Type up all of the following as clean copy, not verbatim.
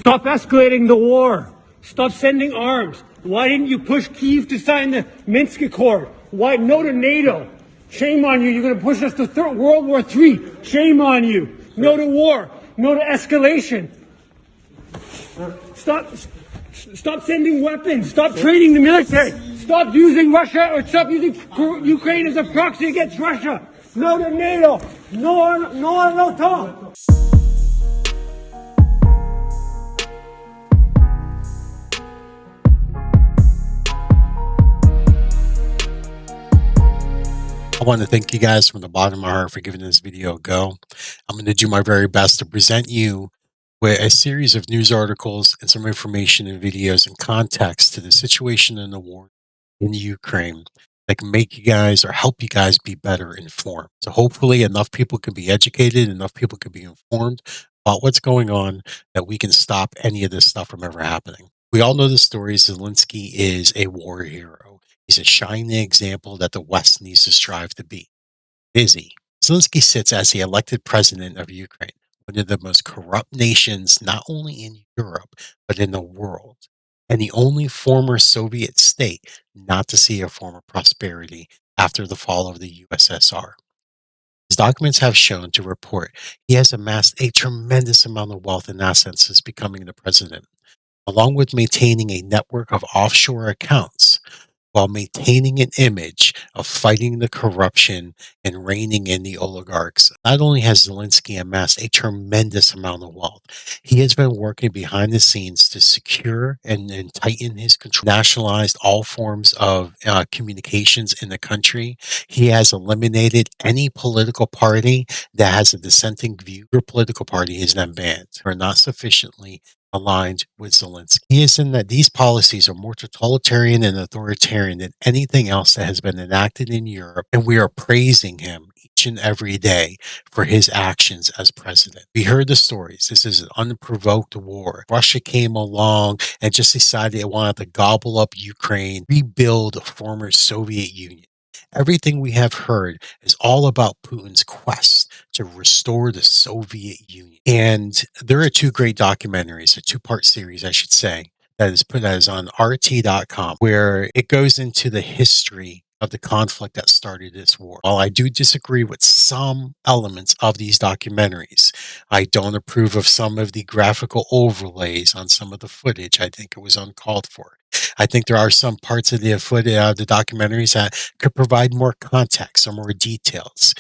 Stop escalating the war. Stop sending arms. Why didn't you push Kyiv to sign the Minsk Accord? Why no to NATO? Shame on you. You're going to push us to World War III. Shame on you. No to war. No to escalation. Stop sending weapons. Stop training the military. Stop using Russia or stop using Ukraine as a proxy against Russia. No to NATO. No, Tom. I want to thank you guys from the bottom of my heart for giving this video a go. I'm going to do my very best to present you with a series of news articles and some information and videos and context to the situation in the war in Ukraine that can make you guys or help you guys be better informed. So hopefully enough people can be educated, enough people can be informed about what's going on that we can stop any of this stuff from ever happening. We all know the story. Zelensky is a war hero. He's a shining example that the West needs to strive to be. Is he? Zelensky sits as the elected president of Ukraine, one of the most corrupt nations, not only in Europe, but in the world, and the only former Soviet state not to see a form of prosperity after the fall of the USSR. His documents have shown to report he has amassed a tremendous amount of wealth and assets since becoming the president, along with maintaining a network of offshore accounts, while maintaining an image of fighting the corruption and reining in the oligarchs. Not only has Zelensky amassed a tremendous amount of wealth, he has been working behind the scenes to secure and tighten his control, nationalized all forms of communications in the country. He has eliminated any political party that has a dissenting view. Your political party is then banned or not sufficiently aligned with Zelensky. He is in that these policies are more totalitarian and authoritarian than anything else that has been enacted in Europe, and we are praising him each and every day for his actions as president. We heard the stories. This is an unprovoked war. Russia came along and just decided it wanted to gobble up Ukraine, rebuild a former Soviet Union. Everything we have heard is all about Putin's quest to restore the Soviet Union. And there are two great documentaries, a two-part series, I should say, that is on RT.com, where it goes into the history of the conflict that started this war. While I do disagree with some elements of these documentaries, I don't approve of some of the graphical overlays on some of the footage. I think it was uncalled for. I think there are some parts of the footage of the documentaries that could provide more context or more details.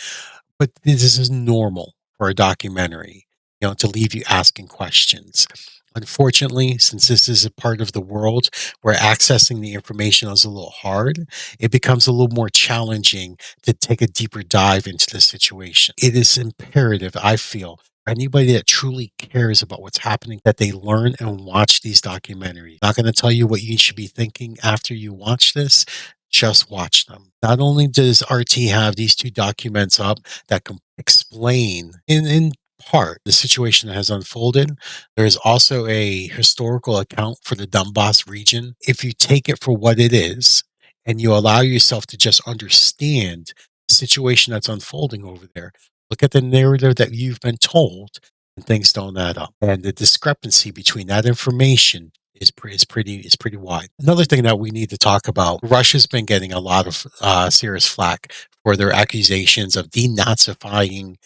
But this is normal for a documentary, to leave you asking questions. Unfortunately, since this is a part of the world where accessing the information is a little hard, it becomes a little more challenging to take a deeper dive into the situation. It is imperative, I feel, for anybody that truly cares about what's happening, that they learn and watch these documentaries. I'm not going to tell you what you should be thinking after you watch this. Just watch them. Not only does RT have these two documents up that can explain in part the situation that has unfolded, there is also a historical account for the Donbass region. If you take it for what it is and you allow yourself to just understand the situation that's unfolding over there, look at the narrative that you've been told, and things don't add up. And the discrepancy between that information is pretty wide. Another thing that we need to talk about: Russia's been getting a lot of serious flack for their accusations of denazifying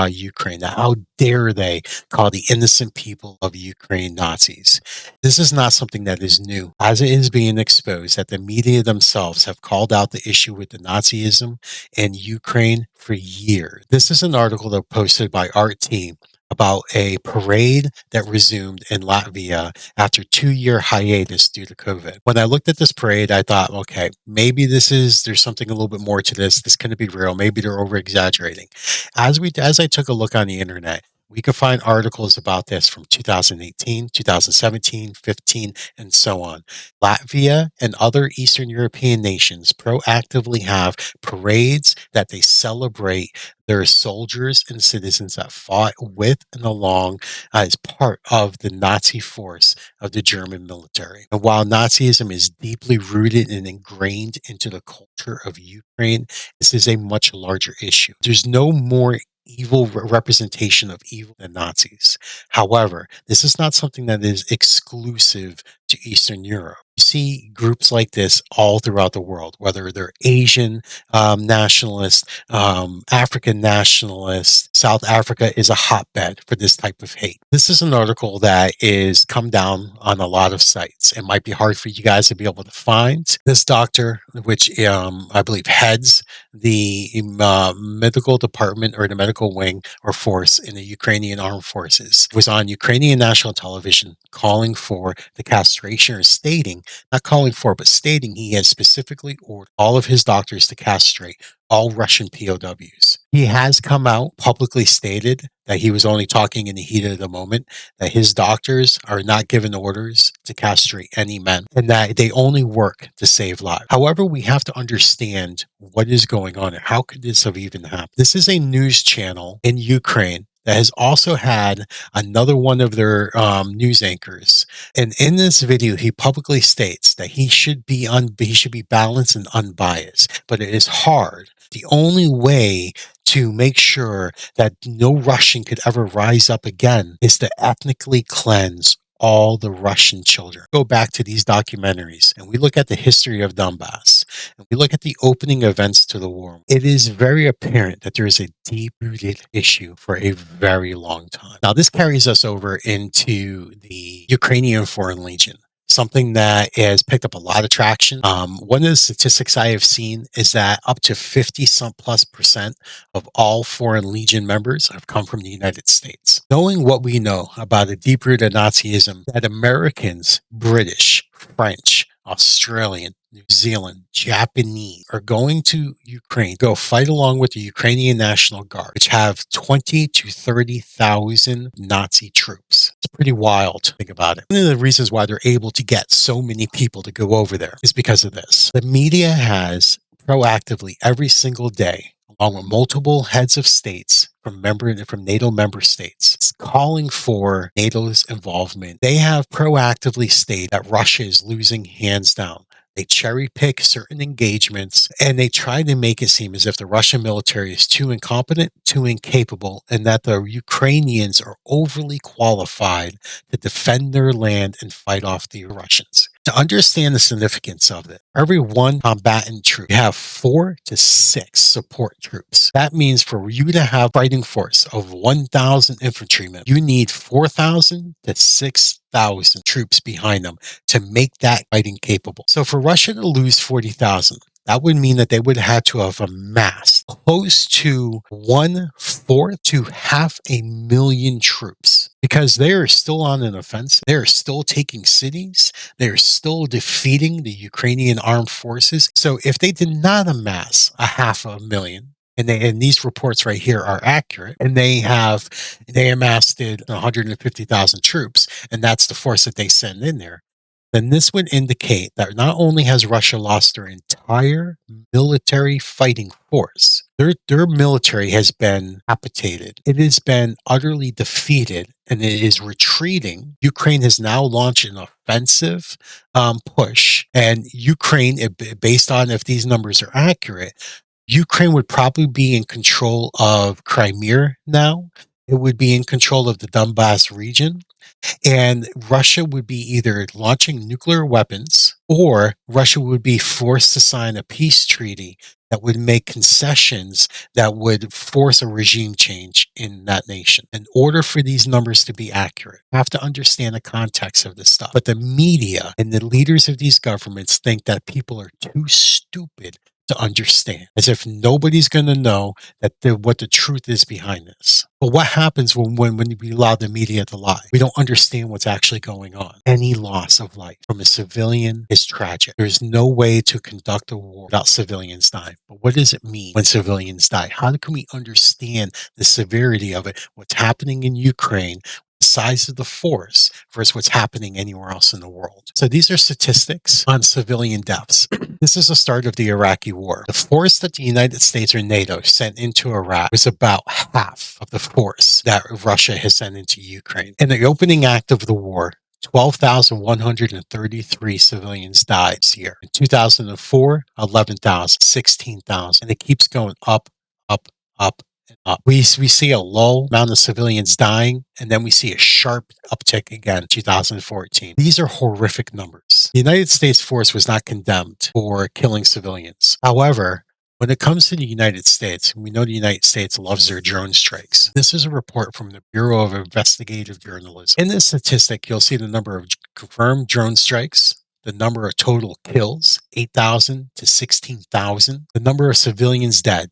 Ukraine. Now, how dare they call the innocent people of Ukraine Nazis? This is not something that is new, as it is being exposed that the media themselves have called out the issue with the Nazism in Ukraine for years. This is an article that posted by RT about a parade that resumed in Latvia after a 2-year hiatus due to COVID. When I looked at this parade, I thought, okay, maybe there's something a little bit more to this. This couldn't be real. Maybe they're over exaggerating. As I took a look on the internet, we could find articles about this from 2018, 2017, 15, and so on. Latvia and other Eastern European nations proactively have parades that they celebrate their soldiers and citizens that fought with and along as part of the Nazi force of the German military. And while Nazism is deeply rooted and ingrained into the culture of Ukraine, this is a much larger issue. There's no more evil representation of evil than Nazis. However, this is not something that is exclusive to Eastern Europe. You see groups like this all throughout the world, whether they're Asian nationalists, African nationalists. South Africa is a hotbed for this type of hate. This is an article that is come down on a lot of sites. It might be hard for you guys to be able to find. This doctor, which I believe heads the medical department or the medical wing or force in the Ukrainian armed forces, was on Ukrainian national television calling for the castration, or stating, not calling for, but stating he has specifically ordered all of his doctors to castrate all Russian POWs. He has come out, publicly stated that he was only talking in the heat of the moment, that his doctors are not given orders to castrate any men, and that they only work to save lives. However, we have to understand what is going on and how could this have even happened. This is a news channel in Ukraine that has also had another one of their news anchors. And in this video, he publicly states that he should be balanced and unbiased. But it is hard. The only way to make sure that no Russian could ever rise up again is to ethnically cleanse all the Russian children. Go back to these documentaries and we look at the history of Donbass and we look at the opening events to the war. It is very apparent that there is a deep-rooted issue for a very long time. Now, this carries us over into the Ukrainian Foreign Legion, something that has picked up a lot of traction. One of the statistics I have seen is that up to 50% of all Foreign Legion members have come from the United States. Knowing what we know about the deep-rooted Nazism, that Americans, British, French, Australian, New Zealand, Japanese are going to Ukraine, go fight along with the Ukrainian National Guard, which have 20 to 30,000 Nazi troops. It's pretty wild to think about it. One of the reasons why they're able to get so many people to go over there is because of this. The media has proactively every single day, along with multiple heads of states from NATO member states, calling for NATO's involvement. They have proactively stated that Russia is losing hands down. They cherry pick certain engagements and they try to make it seem as if the Russian military is too incompetent, too incapable, and that the Ukrainians are overly qualified to defend their land and fight off the Russians. To understand the significance of it, every one combatant troop, you have 4 to 6 support troops. That means for you to have a fighting force of 1,000 infantrymen, you need 4,000 to 6,000 troops behind them to make that fighting capable. So for Russia to lose 40,000, that would mean that they would have to have amassed close to 1/4 to 500,000 troops, because they are still on an offensive. They are still taking cities. They are still defeating the Ukrainian armed forces. So if they did not amass 500,000, and these reports right here are accurate, and they amassed 150,000 troops, and that's the force that they send in there, then this would indicate that not only has Russia lost their entire military fighting force, their military has been capitated. It has been utterly defeated and it is retreating. Ukraine has now launched an offensive push, and Ukraine, based on if these numbers are accurate, Ukraine would probably be in control of Crimea now. It would be in control of the Donbass region. And Russia would be either launching nuclear weapons or Russia would be forced to sign a peace treaty that would make concessions that would force a regime change in that nation. In order for these numbers to be accurate, you have to understand the context of this stuff. But the media and the leaders of these governments think that people are too stupid to understand, as if nobody's going to know what the truth is behind this. But what happens when we allow the media to lie? We don't understand what's actually going on. Any loss of life from a civilian is tragic. There's no way to conduct a war without civilians dying. But what does it mean when civilians die? How can we understand the severity of it, what's happening in Ukraine, the size of the force versus what's happening anywhere else in the world? So these are statistics on civilian deaths. This is the start of the Iraqi war. The force that the United States or NATO sent into Iraq was about half of the force that Russia has sent into Ukraine. In the opening act of the war, 12,133 civilians died this year. In 2004, 11,000, 16,000. And it keeps going up, up, up, and We see a low amount of civilians dying, and then we see a sharp uptick again in 2014. These are horrific numbers. The United States force was not condemned for killing civilians. However, when it comes to the United States, we know the United States loves their drone strikes. This is a report from the Bureau of Investigative Journalism. In this statistic, you'll see the number of confirmed drone strikes, the number of total kills, 8,000 to 16,000, the number of civilians dead,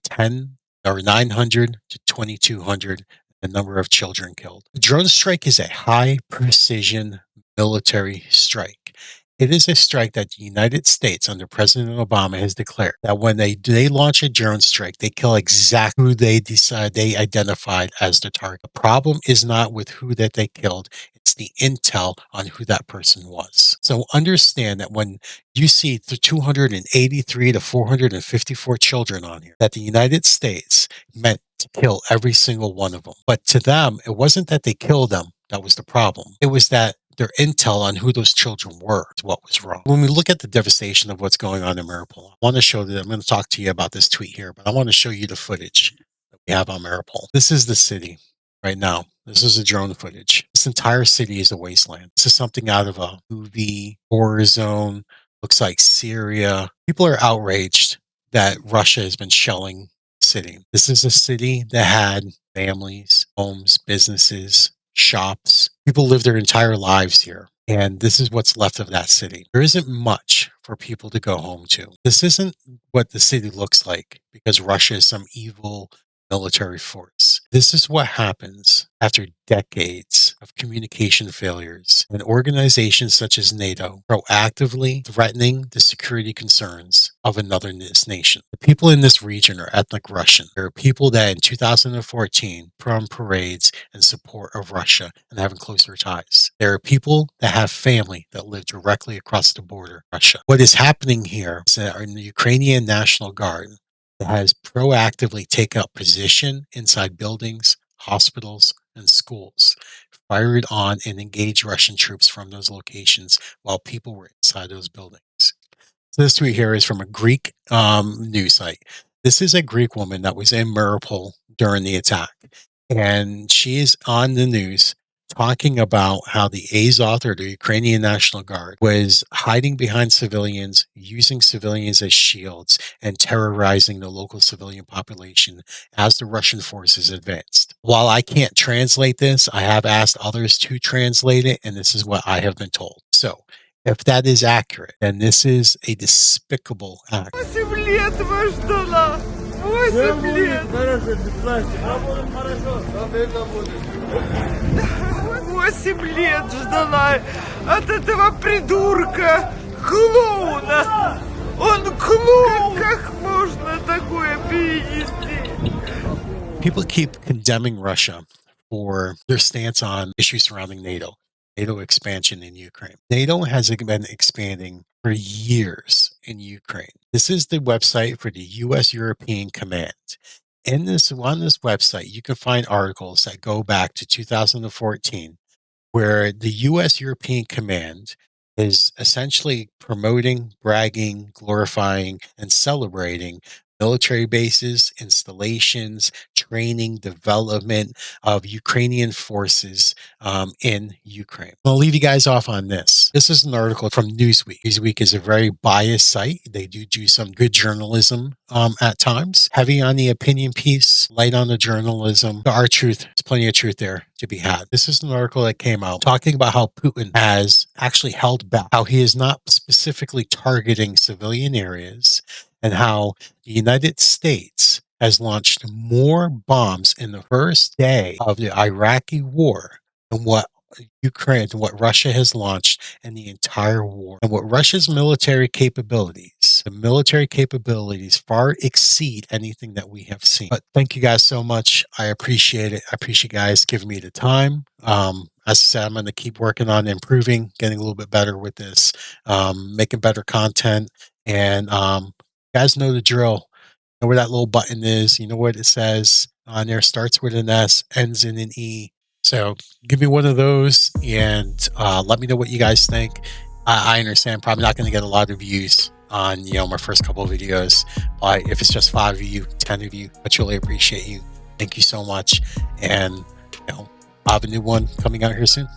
900 to 2,200, the number of children killed. The drone strike is a high precision military strike. It is a strike that the United States under President Obama has declared that when they launch a drone strike, they kill exactly who they identified as the target. The problem is not with who that they killed. It's the intel on who that person was. So understand that when you see the 283 to 454 children on here, that the United States meant to kill every single one of them. But to them, it wasn't that they killed them that was the problem. It was that their intel on who those children were is what was wrong. When we look at the devastation of what's going on in Mariupol, I want to show that I'm going to talk to you about this tweet here, but I want to show you the footage that we have on Mariupol. This is the city right now. This is the drone footage. This entire city is a wasteland. This is something out of a movie, horror zone, looks like Syria. People are outraged that Russia has been shelling the city. This is a city that had families, homes, businesses, shops. People live their entire lives here. And this is what's left of that city. There isn't much for people to go home to. This isn't what the city looks like because Russia is some evil military force. This is what happens after decades of communication failures and organizations such as NATO proactively threatening the security concerns of another nation. The people in this region are ethnic Russian. There are people that in 2014 put on parades in support of Russia and having closer ties. There are people that have family that live directly across the border, Russia. What is happening here is that the Ukrainian National Guard has proactively taken up position inside buildings, hospitals, and schools, fired on and engaged Russian troops from those locations while people were inside those buildings. So this tweet here is from a Greek news site. This is a Greek woman that was in Mariupol during the attack, and she is on the news talking about how the Azov, or the Ukrainian National Guard, was hiding behind civilians, using civilians as shields, and terrorizing the local civilian population as the Russian forces advanced. While I can't translate this, I have asked others to translate it, and this is what I have been told. So, if that is accurate, then this is a despicable act. 8 лет ждала от этого придурка, клоуна. Он клоун. Как можно такое перенести? People keep condemning Russia for their stance on issues surrounding NATO expansion in Ukraine. NATO has been expanding for years in Ukraine. This is the website for the U.S. European Command. On this website, you can find articles that go back to 2014, where the U.S. European Command is essentially promoting, bragging, glorifying, and celebrating military bases, installations, training, development of Ukrainian forces in Ukraine. I'll leave you guys off on this. This is an article from Newsweek. Newsweek is a very biased site. They do some good journalism at times. Heavy on the opinion piece, light on the journalism. There are truth. There's plenty of truth there to be had. This is an article that came out talking about how Putin has actually held back, how he is not specifically targeting civilian areas, and how the United States has launched more bombs in the first day of the Iraqi war than what Russia has launched in the entire war. And what Russia's military capabilities, the military capabilities far exceed anything that we have seen. But thank you guys so much. I appreciate it. I appreciate you guys giving me the time. As I said, I'm going to keep working on improving, getting a little bit better with this, making better content. And you guys know the drill. You know where that little button is. You know what it says on there. Starts with an S, ends in an E. So give me one of those and let me know what you guys think. I understand probably not going to get a lot of views on my first couple of videos, but if it's just 5 of you, 10 of you, I truly appreciate you. Thank you so much. And, I'll have a new one coming out here soon.